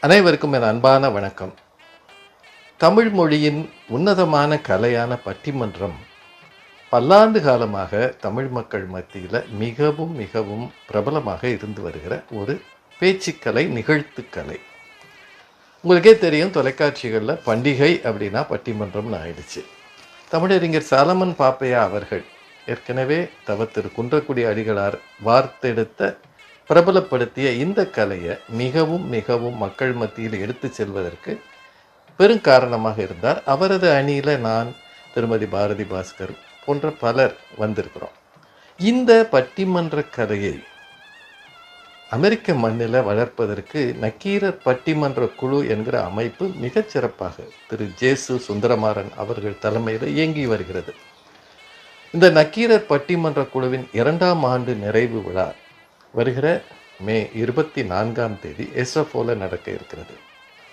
அனைவருக்கும் என் அன்பான வணக்கம். தமிழ் மொழியின் உன்னதமான கலையான பட்டிமன்றம் பல்லாண்டு காலமாக தமிழ் மக்கள் மத்தியில் மிகவும் மிகவும் பிரபலமாக இருந்து வருகிற ஒரு பேச்சுக்கலை, நிகழ்த்துக்கலை. உங்களுக்கே தெரியும், தொலைக்காட்சிகளில் பண்டிகை அப்படின்னா பட்டிமன்றம்னு ஆயிடுச்சு. தமிழறிஞர் சாலமன் பாப்பையா அவர்கள் ஏற்கனவே திரு குன்றக்குடி அடிகளார் வார்த்தெடுத்த பிரபலப்படுத்திய இந்த கலையை மிகவும் மிகவும் மக்கள் மத்தியில் எடுத்து செல்வதற்கு பெருங்காரணமாக இருந்தார். அவரது அணியில் நான், திருமதி பாரதி பாஸ்கர் போன்ற பலர் வந்திருக்கிறோம். இந்த பட்டிமன்ற கலையை அமெரிக்க மண்ணில் வளர்ப்பதற்கு நக்கீரர் பட்டிமன்ற குழு என்கிற அமைப்பு மிகச்சிறப்பாக திரு ஜேசு சுந்தரமாறன் அவர்கள் தலைமையில் இயங்கி வருகிறது. இந்த நக்கீரர் பட்டிமன்ற குழுவின் 2ஆம் ஆண்டு நிறைவு விழா வருகிற மே 24ஆம் தேதி எஸ்எஃப்ஓவில் நடக்க இருக்கிறது.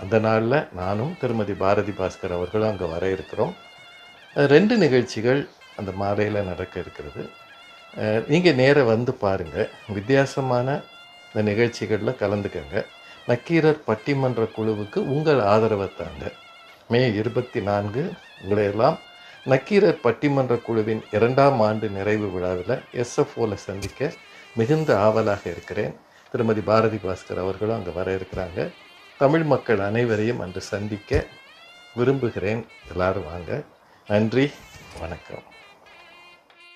அந்த நாளில் நானும் திருமதி பாரதி பாஸ்கர் அவர்களும் அங்கே வர இருக்கிறோம். 2 நிகழ்ச்சிகள் அந்த மாலையில் நடக்க இருக்கிறது. நீங்கள் நேராக வந்து பாருங்கள், வித்தியாசமான இந்த நிகழ்ச்சிகளில் கலந்துக்கங்க. நக்கீரர் பட்டிமன்ற குழுவுக்கு உங்கள் ஆதரவை தாங்க. மே 24 உங்களையெல்லாம் நக்கீரர் பட்டிமன்ற குழுவின் 2ஆம் ஆண்டு நிறைவு விழாவில் எஸ்எஃப்ஓவில் சந்திக்க மிகுந்த ஆவலாக இருக்கிறேன். திருமதி பாரதி பாஸ்கர் அவர்களும் அங்கே வர இருக்கிறாங்க. தமிழ் மக்கள் அனைவரையும் அன்று சந்திக்க விரும்புகிறேன். எல்லாரும் வாங்க. நன்றி, வணக்கம்.